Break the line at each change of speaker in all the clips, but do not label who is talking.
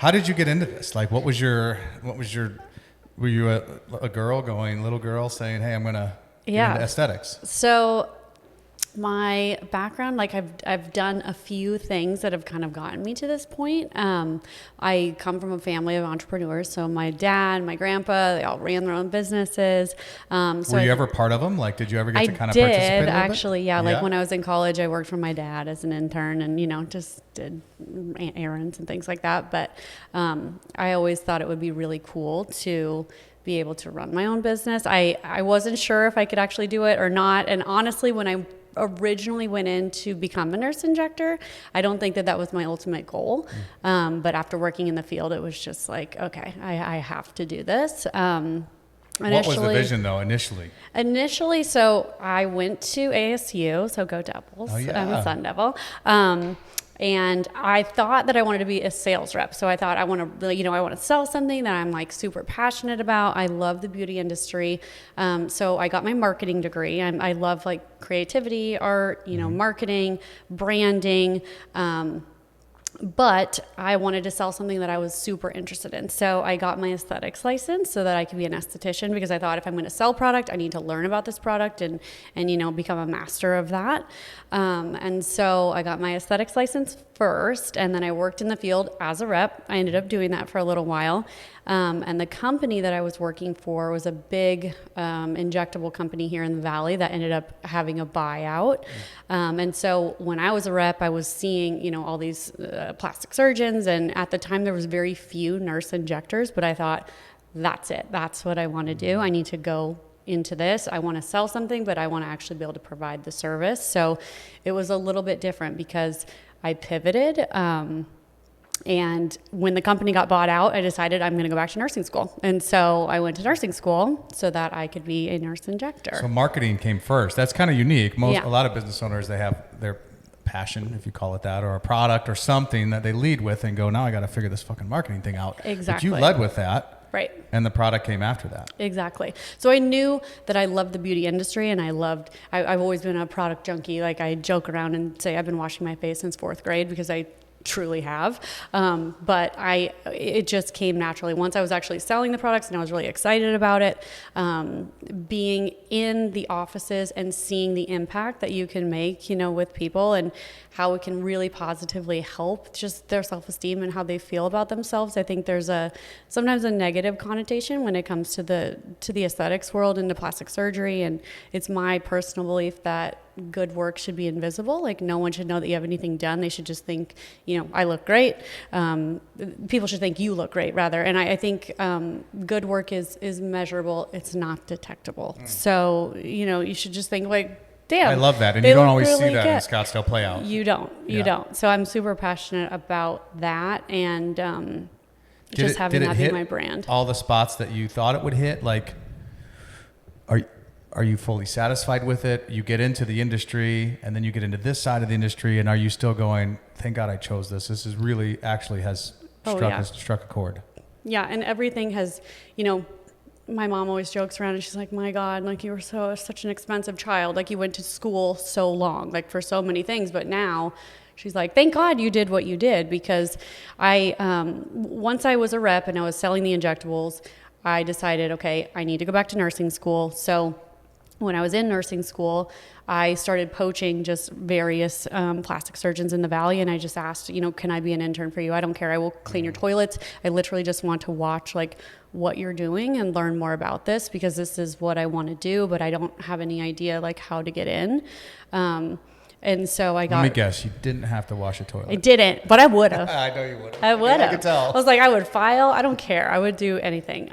How did you get into this? Like, what was your, were you a little girl saying, hey, I'm going to get into aesthetics?
So my background, like I've done a few things that have kind of gotten me to this point. I come from a family of entrepreneurs. So my dad, my grandpa, they all ran their own businesses.
Were you ever part of them? Like, did you ever get to kind of participate a little bit?
Actually, yeah. Like when I was in college, I worked for my dad as an intern and, just did errands and things like that. But I always thought it would be really cool to be able to run my own business. I wasn't sure if I could actually do it or not. And honestly, when I originally went in to become a nurse injector, I don't think that was my ultimate goal. But after working in the field, it was just like, okay, I have to do this. What
was the vision though initially?
Initially, so I went to ASU, so go Devils.
Oh, yeah.
I'm a Sun Devil. And I thought that I wanted to be a sales rep. So I thought I want to sell something that I'm like super passionate about. I love the beauty industry. So I got my marketing degree. I love like creativity, art, marketing, branding. But I wanted to sell something that I was super interested in. So I got my aesthetics license so that I could be an esthetician, because I thought if I'm going to sell product, I need to learn about this product and become a master of that. And so I got my aesthetics license first, and then I worked in the field as a rep. I ended up doing that for a little while. And the company that I was working for was a big injectable company here in the Valley that ended up having a buyout. And so when I was a rep, I was seeing, all these plastic surgeons. And at the time, there was very few nurse injectors. But I thought, that's it. That's what I want to do. I need to go into this. I want to sell something, but I want to actually be able to provide the service. So it was a little bit different because I pivoted. And when the company got bought out, I decided I'm going to go back to nursing school. And so I went to nursing school so that I could be a nurse injector.
So marketing came first. That's kind of unique. A lot of business owners, they have their passion, if you call it that, or a product or something that they lead with and go, now I got to figure this fucking marketing thing out.
Exactly.
But you led with that.
Right.
And the product came after that.
Exactly. So I knew that I loved the beauty industry, and I've always been a product junkie. Like, I joke around and say I've been washing my face since 4th grade because I truly have. But it just came naturally. Once I was actually selling the products and I was really excited about it, being in the offices and seeing the impact that you can make, with people and how it can really positively help just their self-esteem and how they feel about themselves. I think there's sometimes a negative connotation when it comes to the aesthetics world and to plastic surgery. And it's my personal belief that good work should be invisible. Like, no one should know that you have anything done. They should just think, I look great. People should think you look great, rather. And I think good work is measurable. It's not detectable. So, you should just think like, damn.
I love that. And you don't always see that in Scottsdale play out.
You don't. So I'm super passionate about that. And just having that be my brand.
All the spots that you thought it would hit, like, are you fully satisfied with it? You get into the industry and then you get into this side of the industry, and are you still going, thank God I chose this. This is really actually has struck a chord.
Yeah. And everything has, my mom always jokes around and she's like, my God, like, you were such an expensive child. Like, you went to school so long, like, for so many things. But now she's like, thank God you did what you did, because once I was a rep and I was selling the injectables, I decided, okay, I need to go back to nursing school. So when I was in nursing school, I started poaching just various plastic surgeons in the Valley, and I just asked, can I be an intern for you? I don't care. I will clean your toilets. I literally just want to watch like what you're doing and learn more about this, because this is what I want to do, but I don't have any idea like how to get in. And so I got...
Let me guess, you didn't have to wash a toilet.
I didn't, but I would have.
I know you would have.
I would have.
I could tell.
I was like, I would file. I don't care. I would do anything.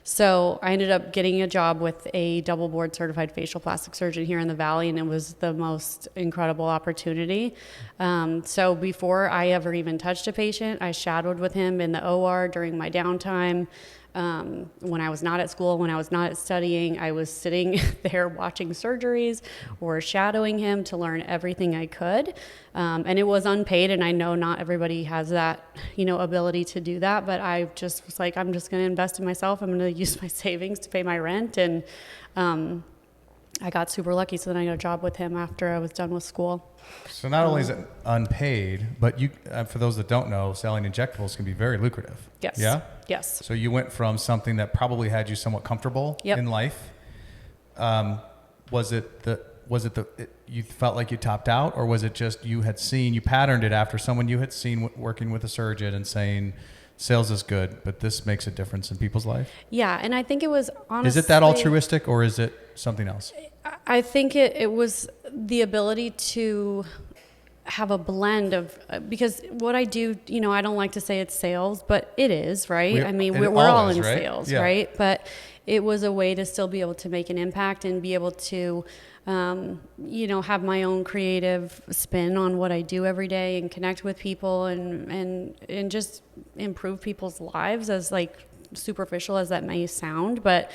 So I ended up getting a job with a double board certified facial plastic surgeon here in the Valley, and it was the most incredible opportunity. So before I ever even touched a patient, I shadowed with him in the OR during my downtime. When I was not at school, when I was not studying, I was sitting there watching surgeries or shadowing him to learn everything I could. And it was unpaid, and I know not everybody has that, ability to do that, but I just was like, I'm just going to invest in myself. I'm going to use my savings to pay my rent. And I got super lucky. So then I got a job with him after I was done with school.
So not only is it unpaid, but you, for those that don't know, selling injectables can be very lucrative.
Yes.
Yeah?
Yes.
So you went from something that probably had you somewhat comfortable in life. Was it you felt like you topped out, or was it just you patterned it after someone you had seen working with a surgeon and saying, sales is good, but this makes a difference in people's life?
Yeah. And I think it was honestly...
Is it that altruistic, or is it something else?
I think it was the ability to have a blend of, because what I do, I don't like to say it's sales, but it is, right? We're all in sales, right? But it was a way to still be able to make an impact and be able to, have my own creative spin on what I do every day and connect with people and just improve people's lives, as like superficial as that may sound, but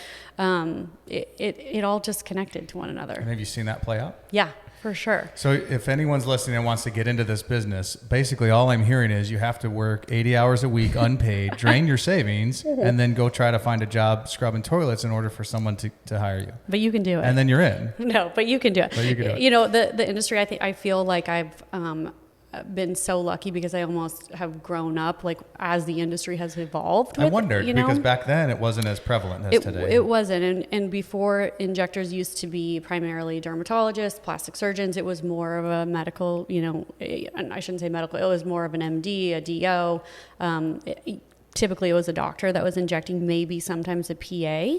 it all just connected to one another.
And have you seen that play out?
Yeah, for sure.
So if anyone's listening and wants to get into this business, basically all I'm hearing is you have to work 80 hours a week unpaid, drain your savings, and then go try to find a job scrubbing toilets in order for someone to hire you.
But you can do it.
And then you're in.
No, but you can do it. The industry, I feel like I've been so lucky because I almost have grown up like as the industry has evolved.
I wondered because back then it wasn't as prevalent as today.
It wasn't. And before, injectors used to be primarily dermatologists, plastic surgeons. It was more of a medical, and I shouldn't say medical, it was more of an MD, a DO. Typically it was a doctor that was injecting, maybe sometimes a PA.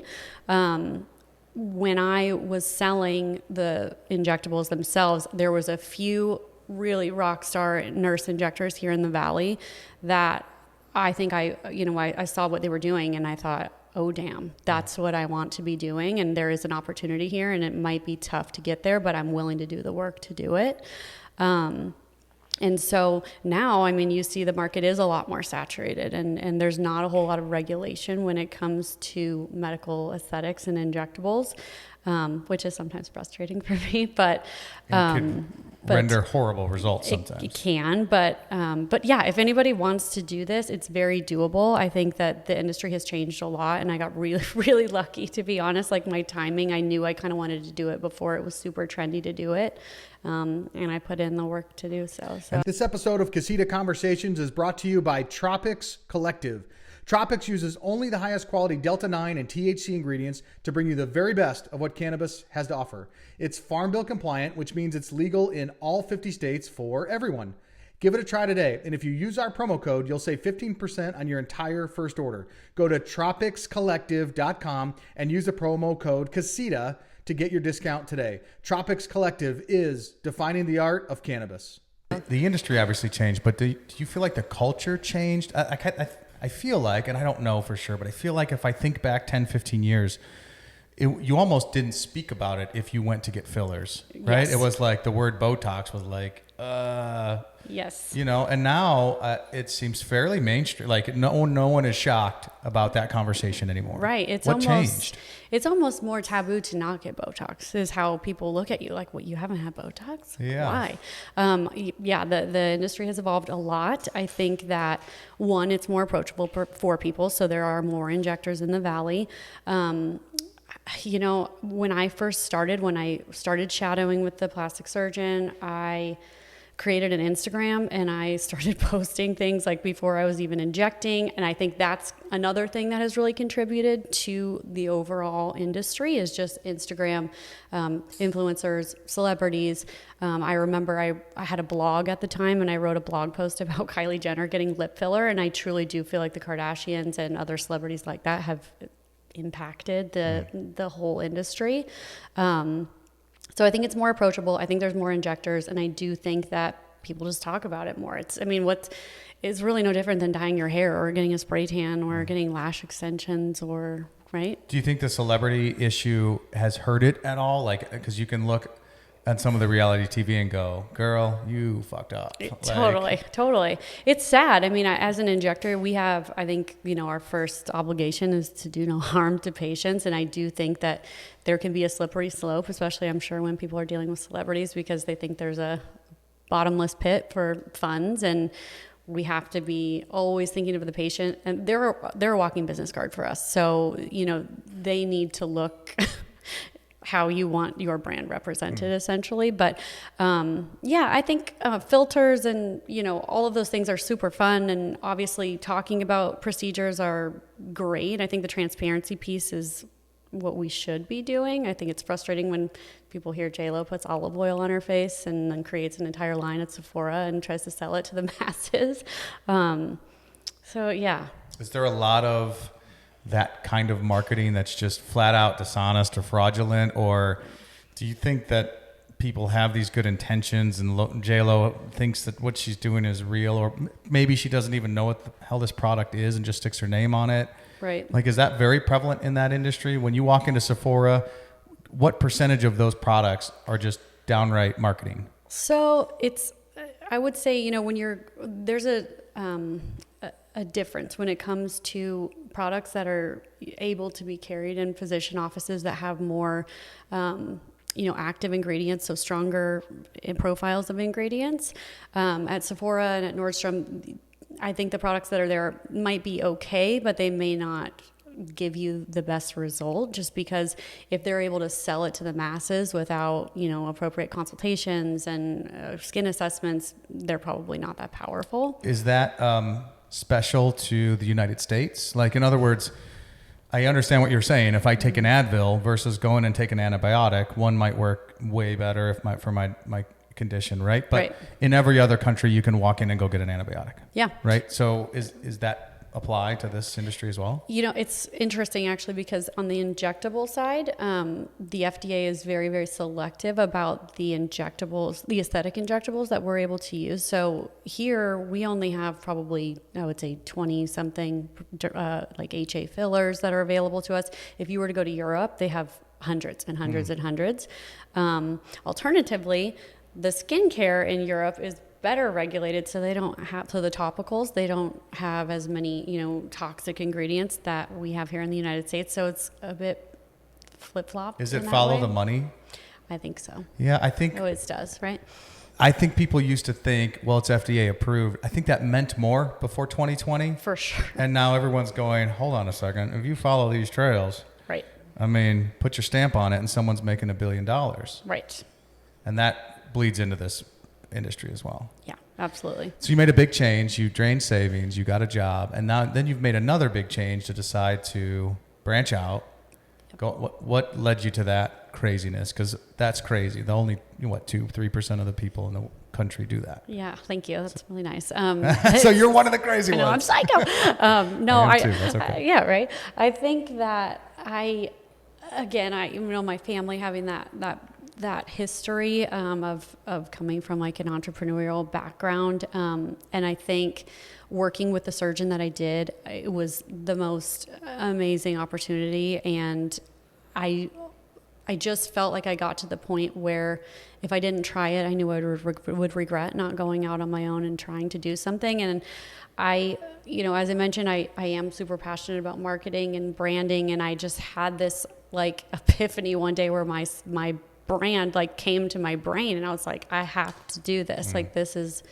When I was selling the injectables themselves, there was a few really rock star nurse injectors here in the Valley that I think I saw what they were doing and I thought, oh damn, that's what I want to be doing, and there is an opportunity here, and it might be tough to get there, but I'm willing to do the work to do it. And so now, you see the market is a lot more saturated, and there's not a whole lot of regulation when it comes to medical aesthetics and injectables, which is sometimes frustrating for me, but
render horrible results sometimes.
It can, but yeah, if anybody wants to do this, it's very doable. I think that the industry has changed a lot, and I got really, really lucky, to be honest. Like my timing, I knew I kind of wanted to do it before it was super trendy to do it. And I put in the work to do so.
This episode of Casita Conversations is brought to you by Tropics Collective. Tropics uses only the highest quality Delta-9 and THC ingredients to bring you the very best of what cannabis has to offer. It's Farm Bill compliant, which means it's legal in all 50 states for everyone. Give it a try today, and if you use our promo code, you'll save 15% on your entire first order. Go to tropicscollective.com and use the promo code Casita to get your discount today. Tropics Collective is defining the art of cannabis.
The industry obviously changed, but do you feel like the culture changed? I feel like, and I don't know for sure, but I feel like if I think back 10, 15 years, you almost didn't speak about it if you went to get fillers, right?
Yes.
It was like the word Botox was like,
yes,
and now it seems fairly mainstream. Like no one is shocked about that conversation anymore.
Right.
What changed?
It's almost more taboo to not get Botox, is how people look at you. Like, what, you haven't had Botox?
Yeah.
Why? The industry has evolved a lot. I think that, one, it's more approachable for people. So there are more injectors in the Valley. When I started shadowing with the plastic surgeon, I created an Instagram and I started posting things like before I was even injecting. And I think that's another thing that has really contributed to the overall industry, is just Instagram, influencers, celebrities. I remember I had a blog at the time, and I wrote a blog post about Kylie Jenner getting lip filler. And I truly do feel like the Kardashians and other celebrities like that have impacted the whole industry. So I think it's more approachable. I think there's more injectors, and I do think that people just talk about it more. It's really no different than dyeing your hair or getting a spray tan or getting lash extensions right?
Do you think the celebrity issue has hurt it at all? Like, because you can look at some of the reality TV and go, girl, you fucked up.
Totally. It's sad. As an injector, we have, I think, our first obligation is to do no harm to patients. And I do think that there can be a slippery slope, especially I'm sure when people are dealing with celebrities, because they think there's a bottomless pit for funds. And we have to be always thinking of the patient. And they're a walking business card for us. So, they need to look how you want your brand represented essentially. But yeah, I think filters and, all of those things are super fun. And obviously talking about procedures are great. I think the transparency piece is what we should be doing. I think it's frustrating when people hear J-Lo puts olive oil on her face and then creates an entire line at Sephora and tries to sell it to the masses. So yeah.
Is there a lot of that kind of marketing that's just flat out dishonest or fraudulent? Or do you think that people have these good intentions and J-Lo thinks that what she's doing is real, or maybe she doesn't even know what the hell this product is and just sticks her name on it?
Right.
Like, is that very prevalent in that industry? When you walk into Sephora, what percentage of those products are just downright marketing?
So I would say, there's a difference when it comes to products that are able to be carried in physician offices that have more, active ingredients, so stronger profiles of ingredients. At Sephora and at Nordstrom, I think the products that are there might be okay, but they may not give you the best result, just because if they're able to sell it to the masses without, appropriate consultations and skin assessments, they're probably not that powerful.
Is that special to the United States? Like, in other words, I understand what you're saying. If I take an Advil versus going and take an antibiotic, one might work way better for my condition, right? But
right.
In every other country, you can walk in and go get an antibiotic.
Yeah.
Right? So is that apply to this industry as well?
It's interesting actually, because on the injectable side, the FDA is very, very selective about the injectables, the aesthetic injectables that we're able to use. So here we only have probably, I would say 20 something like HA fillers that are available to us. If you were to go to Europe, they have hundreds and hundreds and hundreds. Alternatively, the skincare in Europe is better regulated, so they don't have, so the topicals, they don't have as many, toxic ingredients that we have here in the United States. So it's a bit flip-flop.
Is it follow the money?
I think so.
Yeah, I think.
It always does, right?
I think people used to think, well, it's FDA approved. I think that meant more before 2020.
For sure.
And now everyone's going, hold on a second. If you follow these trails,
right.
I mean, put your stamp on it and someone's making $1 billion.
Right.
And that bleeds into this industry as well.
Yeah, absolutely.
So you made a big change, you drained savings, you got a job, and then you've made another big change to decide to branch out. Yep. What led you to that craziness? Because that's crazy. The only 2-3% of the people in the country do that.
Yeah, thank you. That's really nice.
So you're one of the crazy ones.
I know, I'm psycho. No,
I am too. That's okay.
Yeah, right. I think that my family having that history of coming from like an entrepreneurial background, and I think working with the surgeon that I did, it was the most amazing opportunity, and I just felt like I got to the point where if I didn't try it, I knew I would regret not going out on my own and trying to do something. And I, as I mentioned, I am super passionate about marketing and branding, and I just had this like epiphany one day where my brand like came to my brain, and I was like, I have to do this. Like this is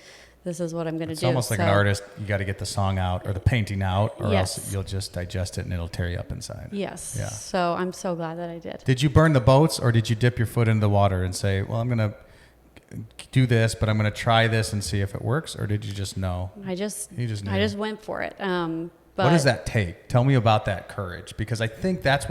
what I'm going to do.
It's almost like an artist. You got to get the song out or the painting out, or
yes.
else you'll just digest it and it'll tear you up inside.
Yes.
Yeah.
So I'm so glad that I did.
Did you burn the boats, or did you dip your foot into the water and say, well, I'm going to do this, but I'm going to try this and see if it works? Or did you just know?
I just
knew.
I just went for it. But
what does that take? Tell me about that courage, because I think that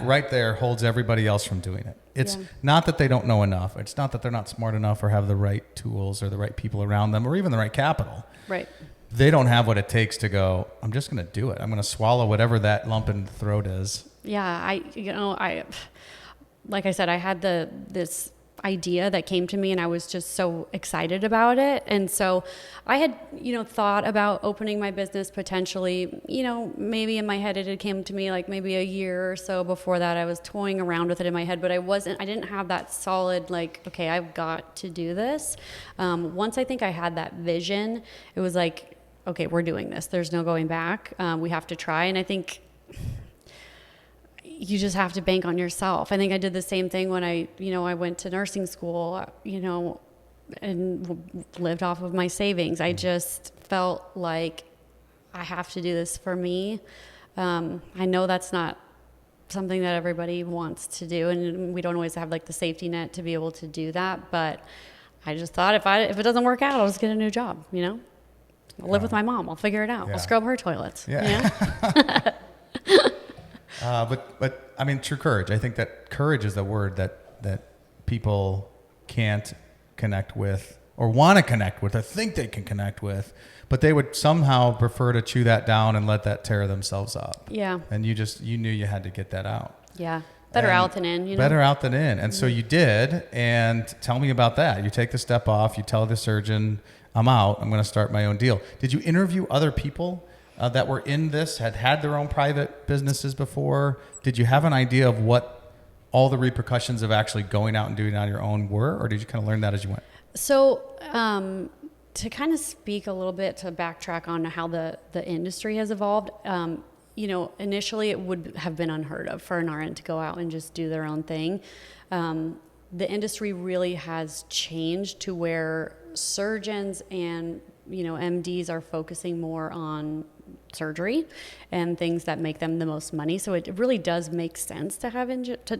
right there holds everybody else from doing it. It's not that they don't know enough. It's not that they're not smart enough or have the right tools or the right people around them or even the right capital.
Right.
They don't have what it takes to go, I'm just going to do it. I'm going to swallow whatever that lump in the throat is.
Yeah. Like I said, I had this idea that came to me, and I was just so excited about it. And so I had, thought about opening my business potentially, maybe in my head it had came to me like maybe a year or so before that. I was toying around with it in my head, but I didn't have that solid, like, okay, I've got to do this. Once I think I had that vision, it was like, okay, we're doing this. There's no going back. We have to try. And I think you just have to bank on yourself. I think I did the same thing when I went to nursing school, and lived off of my savings. I just felt like I have to do this for me. I know that's not something that everybody wants to do, and we don't always have like the safety net to be able to do that. But I just thought if it doesn't work out, I'll just get a new job. I'll live with my mom. I'll figure it out. I'll scrub her toilets.
Yeah. But I mean, true courage. I think that courage is the word that people can't connect with or want to connect with or think they can connect with, but they would somehow prefer to chew that down and let that tear themselves up.
Yeah.
And you knew you had to get that out.
Yeah. Better out than in,
Better out than in. And so you did. And tell me about that. You take the step off, you tell the surgeon, I'm out, I'm going to start my own deal. Did you interview other people that were in this, had their own private businesses before? Did you have an idea of what all the repercussions of actually going out and doing it on your own were, or did you kind of learn that as you went?
So to kind of speak a little bit, to backtrack on how the industry has evolved, initially it would have been unheard of for an RN to go out and just do their own thing. The industry really has changed to where surgeons and MDs are focusing more on surgery and things that make them the most money. So it really does make sense to have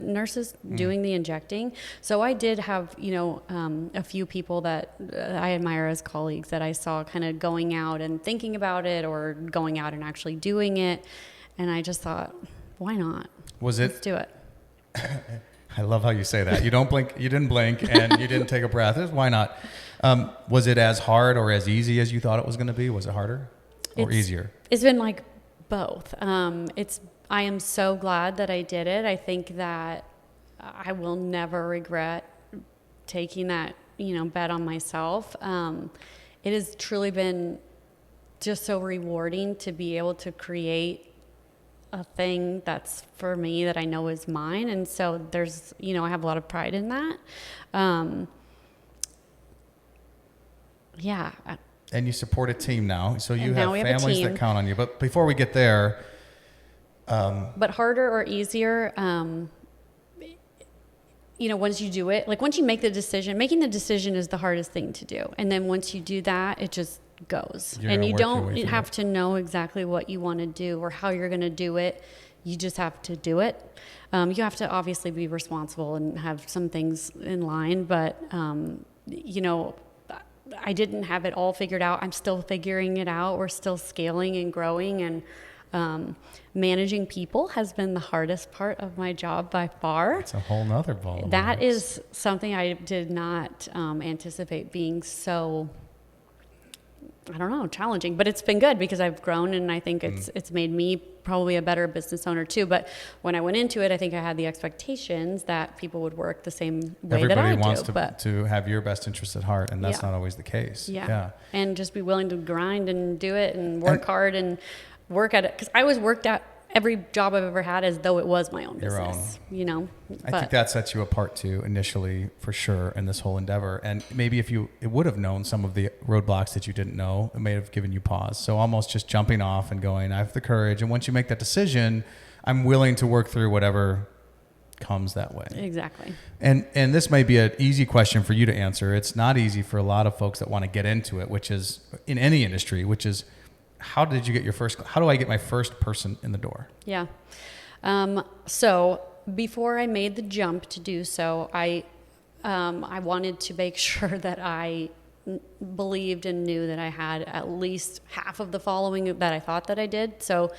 nurses doing the injecting. So I did have, a few people that I admire as colleagues that I saw kind of going out and thinking about it or going out and actually doing it. And I just thought, why not? Let's do it.
I love how you say that. You don't blink, you didn't blink, and you didn't take a breath. Why not? Was it as hard or as easy as you thought it was going to be? Was it harder or easier?
It's been like both. I am so glad that I did it. I think that I will never regret taking that, bet on myself. It has truly been just so rewarding to be able to create a thing that's for me that I know is mine. And so there's, I have a lot of pride in that. Yeah.
And you support a team now. So you have families that count on you. But before we get there.
But harder or easier, once you do it, like once you make the decision, making the decision is the hardest thing to do. And then once you do that, it just goes. And you don't have to know exactly what you want to do or how you're going to do it. You just have to do it. You have to obviously be responsible and have some things in line, but, I didn't have it all figured out. I'm still figuring it out. We're still scaling and growing, and managing people has been the hardest part of my job by far.
It's a whole nother ball.
That is something I did not anticipate being so, challenging, but it's been good because I've grown, and I think it's made me probably a better business owner too. But when I went into it, I think I had the expectations that people would work the same way
Everybody
that I do.
Everybody wants to have your best interest at heart, and that's not always the case.
Yeah. And just be willing to grind and do it and work hard and work at it. Because I always worked at every job I've ever had as though it was my own business.
I think that sets you apart too, initially, for sure, in this whole endeavor. And maybe if you would have known some of the roadblocks that you didn't know, it may have given you pause. So almost just jumping off and going, I have the courage. And once you make that decision, I'm willing to work through whatever comes that way.
Exactly.
And this may be an easy question for you to answer. It's not easy for a lot of folks that want to get into it, which is in any industry, which is, how do I get my first person in the door?
Yeah. So before I made the jump to do so, I wanted to make sure that I believed and knew that I had at least half of the following that I thought that I did. So,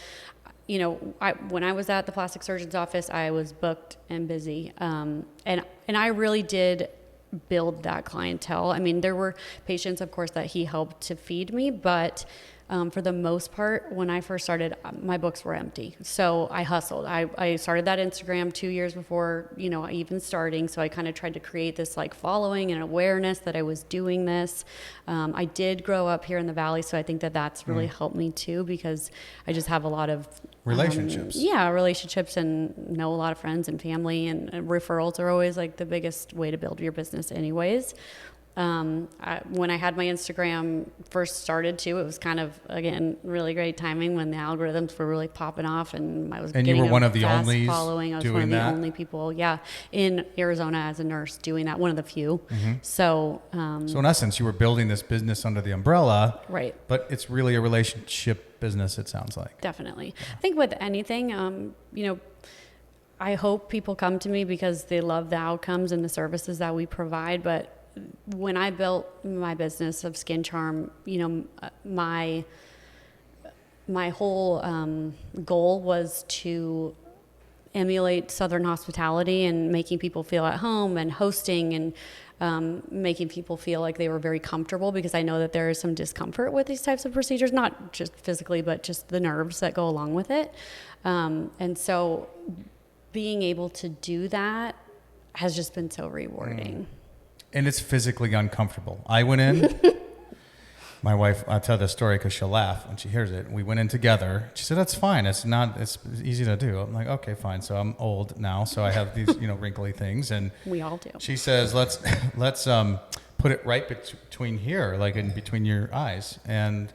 when I was at the plastic surgeon's office, I was booked and busy. And I really did build that clientele. I mean, there were patients, of course, that he helped to feed me, but for the most part, when I first started, my books were empty. So I hustled. I started that Instagram 2 years before, even starting. So I kind of tried to create this following and awareness that I was doing this. I did grow up here in the Valley. So I think that that's really helped me too, because I just have a lot of
relationships.
Relationships, and know a lot of friends and family, and referrals are always the biggest way to build your business anyways. When I had my Instagram first started too, it was kind of, again, really great timing when the algorithms were really popping off, and I was getting
you were one of
the
only
following. I was one of the only people, in Arizona as a nurse doing that, one of the few.
Mm-hmm.
So
in essence, you were building this business under the umbrella,
right?
But it's really a relationship business, it sounds like.
Definitely. I think with anything, I hope people come to me because they love the outcomes and the services that we provide. But when I built my business of Skin Charm, my whole goal was to emulate Southern hospitality and making people feel at home and hosting and making people feel like they were very comfortable, because I know that there is some discomfort with these types of procedures, not just physically, but just the nerves that go along with it. And so being able to do that has just been so rewarding.
And it's physically uncomfortable. I went in, my wife, I'll tell this story because she'll laugh when she hears it. We went in together. She said, that's fine. It's easy to do. I'm like, okay, fine. So I'm old now. So I have these, wrinkly things. And
we all do.
She says, let's put it right between here, like in between your eyes. And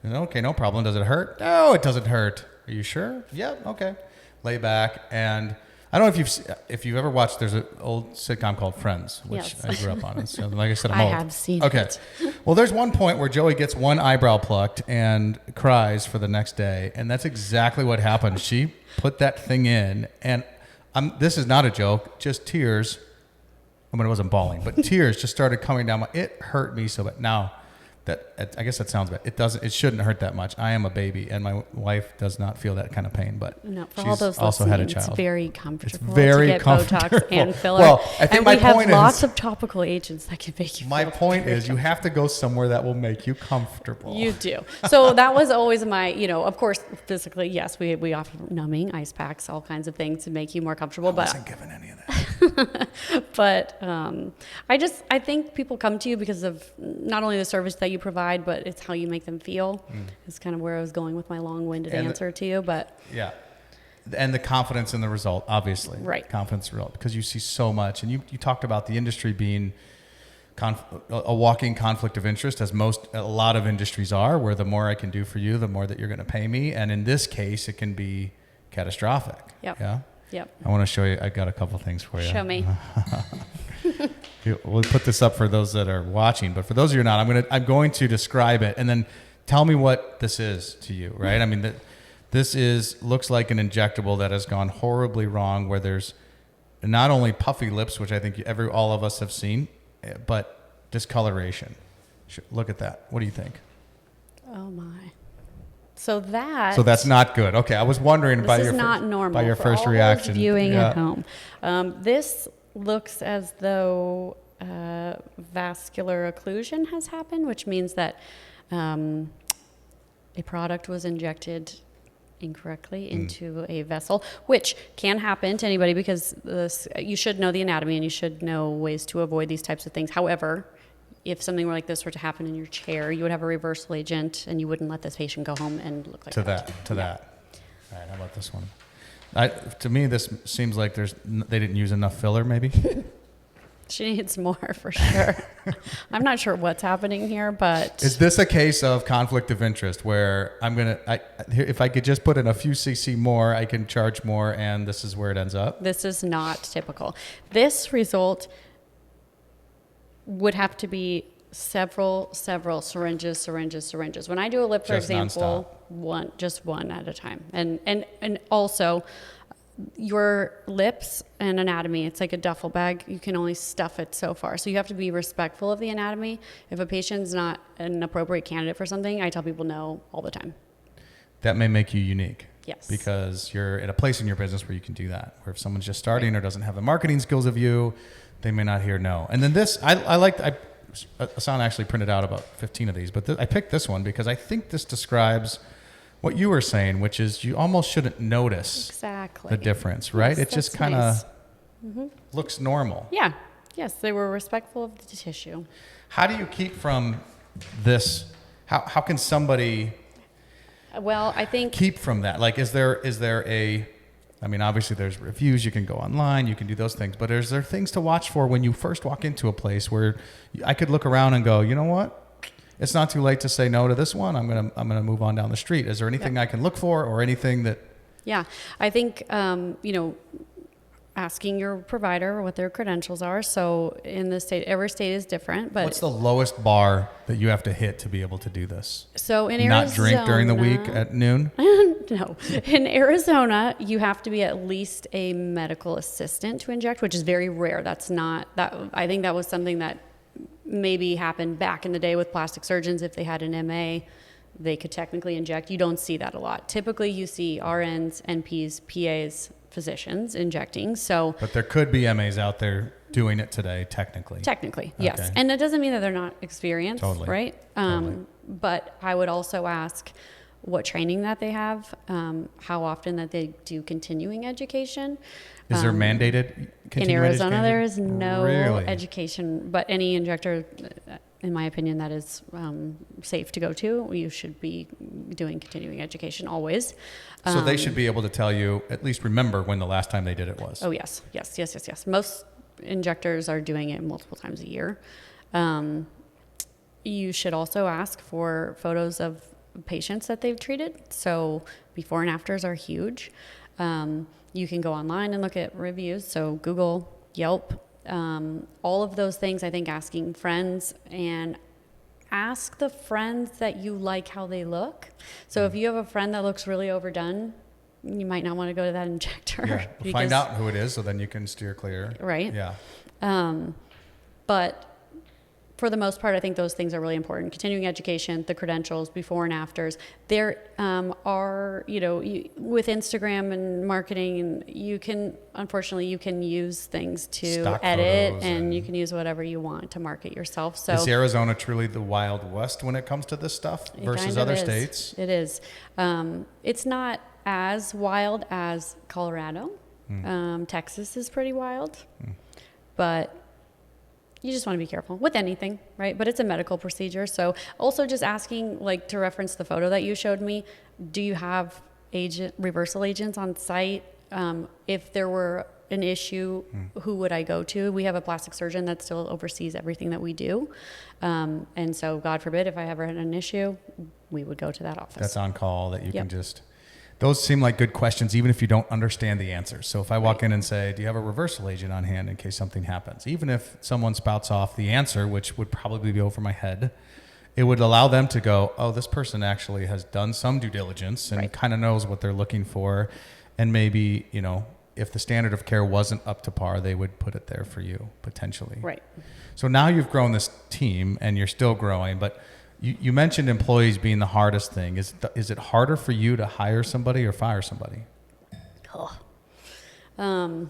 okay, no problem. Does it hurt? No, it doesn't hurt. Are you sure? Yep. Okay. Lay back. And I don't know if you've ever watched, there's an old sitcom called Friends, which
yes.
I grew up on. And so, like I said, I'm old.
I have seen
okay.
it.
Well, there's one point where Joey gets one eyebrow plucked and cries for the next day. And that's exactly what happened. She put that thing in, and this is not a joke, just tears. I mean, it wasn't bawling, but tears just started coming down. It hurt me so bad. Now, I guess that sounds bad. It shouldn't hurt that much. I am a baby, and my wife does not feel that kind of pain. But
no, for
she's
all those
also had a child.
It's very comfortable.
It's very
to get
comfortable.
Botox and filler.
Well, I think
and
my
we have
point
lots
is,
of topical agents that can make you.
My
feel
point
very
is, you have to go somewhere that will make you comfortable.
You do. So that was always my, of course, physically, yes, we offer numbing, ice packs, all kinds of things to make you more comfortable.
I wasn't given any of that.
But I think people come to you because of not only the service that you provide, but it's how you make them feel. It's kind of where I was going with my long-winded answer to you, but
yeah. And the confidence in the result, obviously.
Right.
Confidence in the result, because you see so much. And you talked about the industry being a walking conflict of interest, as a lot of industries are, where the more I can do for you, the more that you're going to pay me. And in this case, it can be catastrophic.
Yep.
Yeah.
Yep.
I want to show you. I got a couple things for you.
Show me.
We'll put this up for those that are watching, but for those of you not, I'm going to describe it and then tell me what this is to you, right? I mean, this looks like an injectable that has gone horribly wrong, where there's not only puffy lips, which I think all of us have seen, but discoloration. Look at that. What do you think?
Oh my. So that's
not good. Okay, I was wondering by your first reaction.
Viewing at home. This looks as though vascular occlusion has happened, which means that a product was injected incorrectly into a vessel, which can happen to anybody, because you should know the anatomy and you should know ways to avoid these types of things. However, if something like this were to happen in your chair, you would have a reversal agent and you wouldn't let this patient go home and look like that.
All right, how about this one? To me, this seems like they didn't use enough filler, maybe.
She needs more for sure. I'm not sure what's happening here, but
is this a case of conflict of interest where if I could just put in a few cc more, I can charge more, and this is where it ends up?
This is not typical. This result would have to be several syringes. When I do a lip, for example, just one at a time. And also your lips and anatomy, it's like a duffel bag. You can only stuff it so far. So you have to be respectful of the anatomy. If a patient's not an appropriate candidate for something, I tell people no all the time.
That may make you unique.
Yes.
Because you're at a place in your business where you can do that. Where if someone's just starting or doesn't have the marketing skills of you, they may not hear no. And then this, Hassan actually printed out about 15 of these, but I picked this one because I think this describes what you were saying, which is you almost shouldn't notice the difference, right?
Yes,
it just kind of looks normal.
Yeah. Yes, they were respectful of the tissue.
How do you keep from this? How can somebody keep from that? Like, is there obviously there's reviews, you can go online, you can do those things, but is there things to watch for when you first walk into a place where I could look around and go, you know what? It's not too late to say no to this one. I'm gonna move on down the street. Is there anything I can look for, or anything that?
Yeah, I think asking your provider what their credentials are. So in the state, every state is different. But
what's the lowest bar that you have to hit to be able to do this?
So in Arizona,
not drink during the week at noon.
No. In Arizona, you have to be at least a medical assistant to inject, which is very rare. That's not that. I think that was something that maybe happened back in the day with plastic surgeons. If they had an MA, they could technically inject. You don't see that a lot. Typically, you see RNs, NPs, PAs, physicians injecting. So,
but there could be MAs out there doing it today, technically.
Technically, yes.
Okay.
And it doesn't mean that they're not experienced,
Totally.
right?
Totally.
But I would also ask what training that they have, how often that they do continuing education.
Is there mandated
In
continuing
Arizona,
education?
there is no
Really?
education, but any injector, in my opinion, that is safe to go to, you should be doing continuing education always.
So they should be able to tell you, at least remember when the last time they did it was.
Oh, yes. Most injectors are doing it multiple times a year. You should also ask for photos of patients that they've treated. So before and afters are huge. You can go online and look at reviews. So Google, Yelp, all of those things. I think asking friends, and ask the friends that you like how they look. So if you have a friend that looks really overdone, you might not want to go to that injector.
Yeah. Find out who it is so then you can steer clear.
Right.
Yeah.
But for the most part, I think those things are really important. Continuing education, the credentials, before and afters. There are, with Instagram and marketing, you can use things to
Stock
edit,
photos
and you can use whatever you want to market yourself. So
is Arizona truly the Wild West when it comes to this stuff versus other states?
It is. It's not as wild as Colorado. Texas is pretty wild, but you just want to be careful with anything, right? But it's a medical procedure. So also just asking, like, to reference the photo that you showed me, do you have reversal agents on site? If there were an issue, who would I go to? We have a plastic surgeon that still oversees everything that we do. And so God forbid, if I ever had an issue, we would go to that office.
That's on call that you can just... Those seem like good questions, even if you don't understand the answers. So if I walk in and say, do you have a reversal agent on hand in case something happens? Even if someone spouts off the answer, which would probably be over my head, it would allow them to go, oh, this person actually has done some due diligence and kind of knows what they're looking for. And maybe, if the standard of care wasn't up to par, they would put it there for you, potentially.
Right.
So now you've grown this team and you're still growing, but you mentioned employees being the hardest thing. Is it harder for you to hire somebody or fire somebody?
I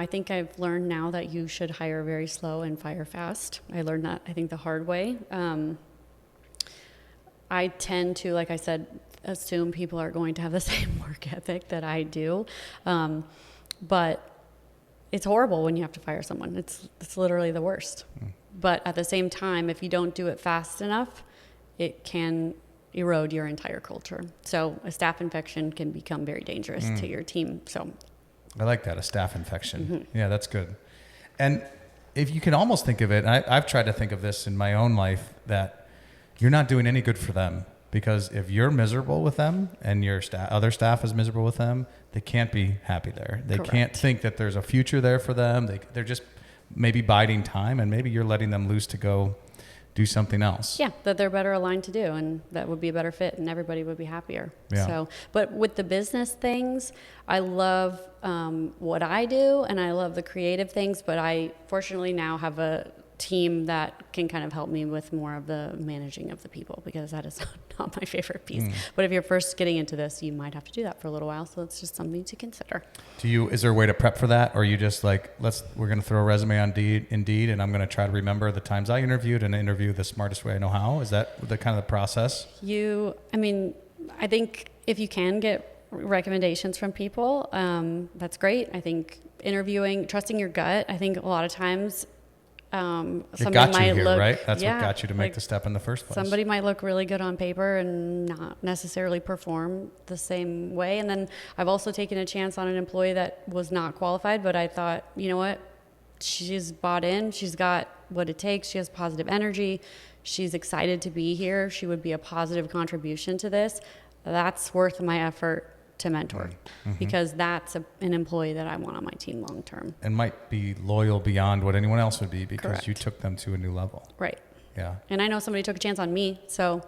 think I've learned now that you should hire very slow and fire fast. I learned that, I think, the hard way. I tend to, like I said, assume people are going to have the same work ethic that I do. But it's horrible when you have to fire someone. It's literally the worst. But at the same time, if you don't do it fast enough, it can erode your entire culture. So a staph infection can become very dangerous to your team. So
I like that, a staph infection. Yeah, that's good. And if you can almost think of it, and I've tried to think of this in my own life, that you're not doing any good for them. Because if you're miserable with them and your other staff is miserable with them, they can't be happy there. They can't think that there's a future there for them. They're just maybe biding time, and maybe you're letting them loose to go do something else.
Yeah, that they're better aligned to do, and that would be a better fit, and everybody would be happier.
Yeah.
So, but with the business things, I love what I do, and I love the creative things, but I fortunately now have a team that can kind of help me with more of the managing of the people, because that is not my favorite piece. But if you're first getting into this, you might have to do that for a little while. So it's just something to consider.
Is there a way to prep for that? Or are you just like, we're going to throw a resume on Indeed and I'm going to try to remember the times I interviewed and interview the smartest way I know how? Is that the kind of the process?
I think if you can get recommendations from people, that's great. I think interviewing, trusting your gut. I think a lot of times,
it got you here, right? That's what got you to make the step in the first place.
Somebody might look really good on paper and not necessarily perform the same way. And then I've also taken a chance on an employee that was not qualified, but I thought, you know what? She's bought in. She's got what it takes. She has positive energy. She's excited to be here. She would be a positive contribution to this. That's worth my effort to mentor, because that's an employee that I want on my team long term.
And might be loyal beyond what anyone else would be, because
Correct.
You took them to a new level.
Right.
Yeah.
And I know somebody took a chance on me, so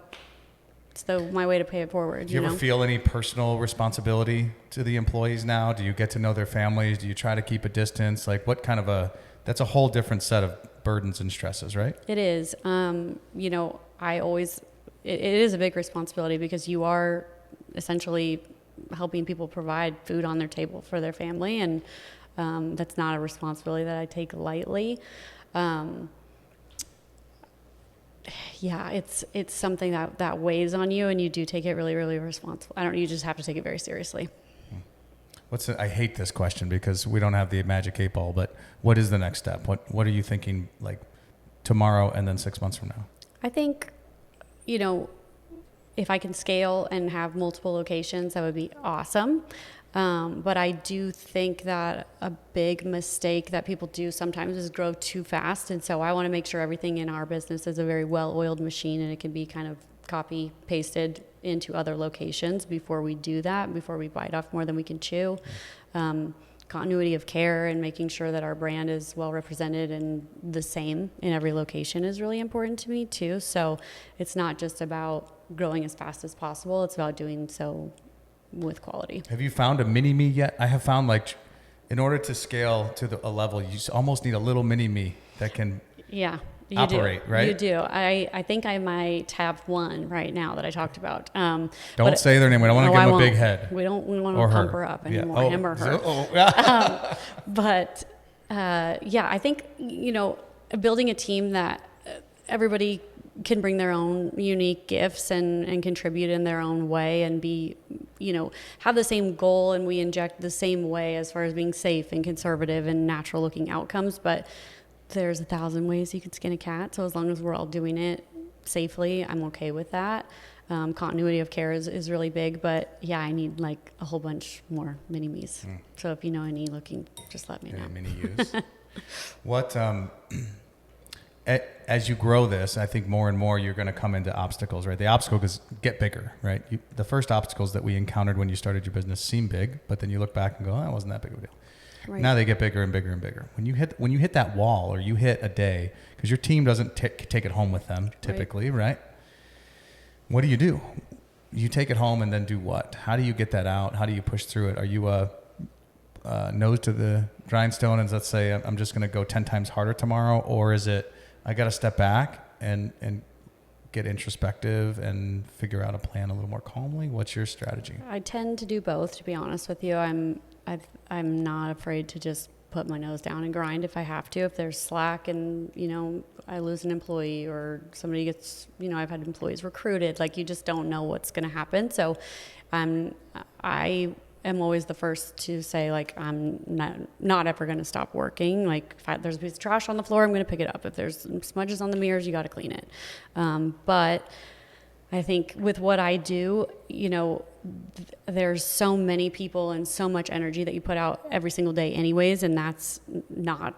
it's my way to pay it forward.
Do you ever feel any personal responsibility to the employees now? Do you get to know their families? Do you try to keep a distance? Like what kind of that's a whole different set of burdens and stresses, right?
It is. It is a big responsibility because you are essentially helping people provide food on their table for their family. And that's not a responsibility that I take lightly. It's something that weighs on you, and you do take it really, really responsible. You just have to take it very seriously.
I hate this question because we don't have the magic 8 ball, but what is the next step? What are you thinking like tomorrow and then 6 months from now?
I think, if I can scale and have multiple locations, that would be awesome. But I do think that a big mistake that people do sometimes is grow too fast. And so I want to make sure everything in our business is a very well-oiled machine, and it can be kind of copy pasted into other locations before we do that, before we bite off more than we can chew. Continuity of care and making sure that our brand is well represented and the same in every location is really important to me too. So it's not just about growing as fast as possible. It's about doing so with quality.
Have you found a mini me yet? I have found in order to scale to a level, you almost need a little mini me that can operate, right?
You do. I think I might have one right now that I talked about.
Don't say their name. We don't want to give them a big head.
We want to pump her up anymore, him or her. I think, building a team that everybody can bring their own unique gifts and contribute in their own way and be, have the same goal, and we inject the same way as far as being safe and conservative and natural looking outcomes. But there's 1,000 ways you can skin a cat. So as long as we're all doing it safely, I'm okay with that. Continuity of care is really big, but I need like a whole bunch more mini me's. So if you know any looking, just let me know.
Mini use. What, as you grow this, I think more and more you're going to come into obstacles, right? The obstacles get bigger, right? The first obstacles that we encountered when you started your business seem big, but then you look back and go, that wasn't that big of a deal. Right. Now they get bigger and bigger and bigger. When you hit that wall, or you hit a day, because your team doesn't take it home with them typically, right? What do? You take it home and then do what? How do you get that out? How do you push through it? Are you a nose to the grindstone and let's say I'm just going to go 10 times harder tomorrow, or is it I got to step back and get introspective and figure out a plan a little more calmly? What's your strategy?
I tend to do both, to be honest with you. I'm not afraid to just put my nose down and grind if I have to. If there's slack and, I lose an employee or somebody gets, I've had employees recruited, like you just don't know what's going to happen. So I am always the first to say, like, I'm not ever going to stop working. Like if there's a piece of trash on the floor, I'm going to pick it up. If there's smudges on the mirrors, you got to clean it. But I think with what I do, there's so many people and so much energy that you put out every single day anyways, and that's not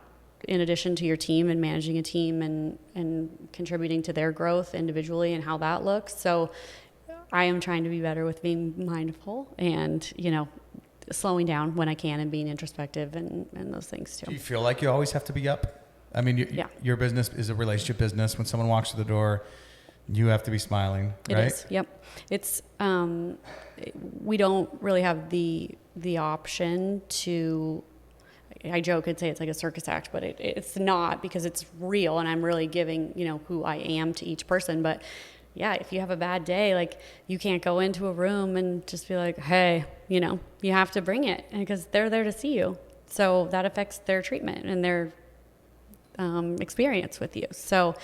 in addition to your team and managing a team and contributing to their growth individually and how that looks. So I am trying to be better with being mindful and, slowing down when I can and being introspective and those things too.
Do you feel like you always have to be up? I mean, your business is a relationship business. When someone walks through the door, you have to be smiling, right?
It is. Yep. It's, we don't really have the option to, I joke and say it's like a circus act, but it's not, because it's real and I'm really giving, who I am to each person. But if you have a bad day, like you can't go into a room and just be like, hey, you have to bring it because they're there to see you. So that affects their treatment and their experience with you. So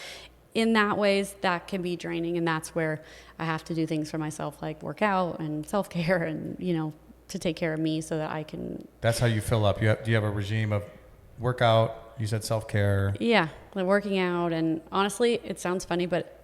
in that ways, that can be draining, and that's where I have to do things for myself, like work out and self-care and, to take care of me so that I can...
That's how you fill up. Do you have a regime of workout? You said self-care.
Yeah, like working out, and honestly, it sounds funny, but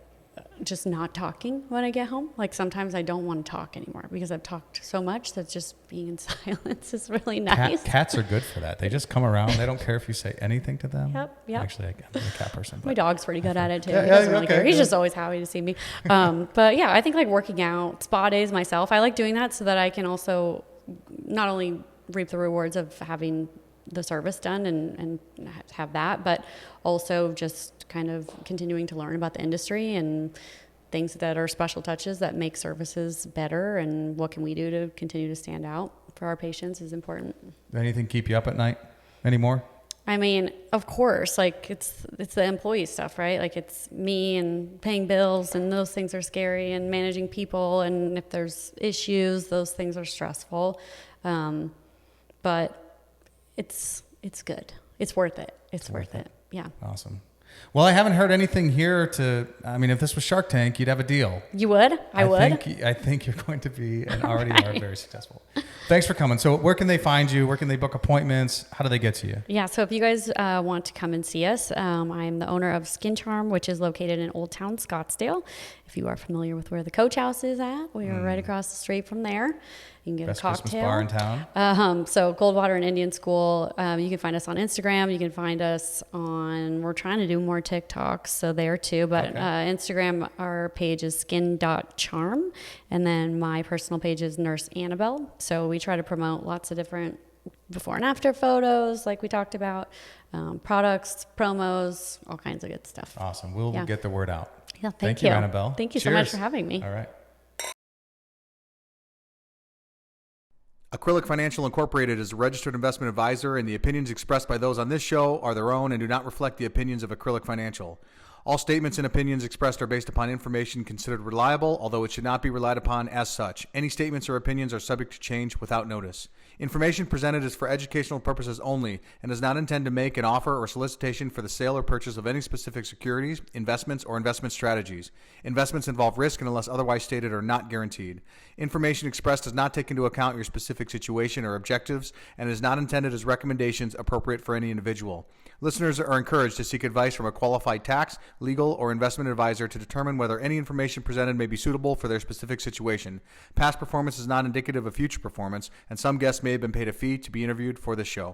just not talking when I get home. Like sometimes I don't want to talk anymore because I've talked so much that just being in silence is really nice.
Cats are good for that. They just come around. They don't care if you say anything to them.
Yep.
Actually, I'm a cat person.
My dog's pretty good at it too. He doesn't really care. He's just always happy to see me. But I think like working out, spa days myself, I like doing that so that I can also not only reap the rewards of having the service done and have that, but also just kind of continuing to learn about the industry and things that are special touches that make services better, and what can we do to continue to stand out for our patients is important.
Anything keep you up at night anymore?
I mean, of course, like it's the employee stuff, right? Like it's me and paying bills, and those things are scary, and managing people, and if there's issues, those things are stressful. But it's good. It's worth it. It's worth it. Yeah.
Awesome. Well, I haven't heard anything here if this was Shark Tank, you'd have a deal.
You would? I would.
I think you're going to be, and already are, very successful. Thanks for coming. So where can they find you? Where can they book appointments? How do they get to you?
Yeah, so if you guys want to come and see us, I'm the owner of Skin Charm, which is located in Old Town, Scottsdale. If you are familiar with where the Coach House is at, we are right across the street from there. You can get
Best
a cocktail.
Christmas bar in town.
So Goldwater and Indian School. You can find us on Instagram. You can find us on, we're trying to do more TikToks, so there too. But
Okay.
Instagram, our page is skin.charm. And then my personal page is Nurse Annabelle. So we try to promote lots of different before and after photos, like we talked about, products, promos, all kinds of good stuff.
Awesome. We'll get the word out.
Yeah, thank you,
Annabelle.
Thank you so much for having me.
All right.
Acrylic Financial Incorporated is a registered investment advisor, and the opinions expressed by those on this show are their own and do not reflect the opinions of Acrylic Financial. All statements and opinions expressed are based upon information considered reliable, although it should not be relied upon as such. Any statements or opinions are subject to change without notice. Information presented is for educational purposes only and does not intend to make an offer or solicitation for the sale or purchase of any specific securities, investments, or investment strategies. Investments involve risk and, unless otherwise stated, are not guaranteed. Information expressed does not take into account your specific situation or objectives and is not intended as recommendations appropriate for any individual. Listeners are encouraged to seek advice from a qualified tax, legal, or investment advisor to determine whether any information presented may be suitable for their specific situation. Past performance is not indicative of future performance, and some guests may have been paid a fee to be interviewed for this show.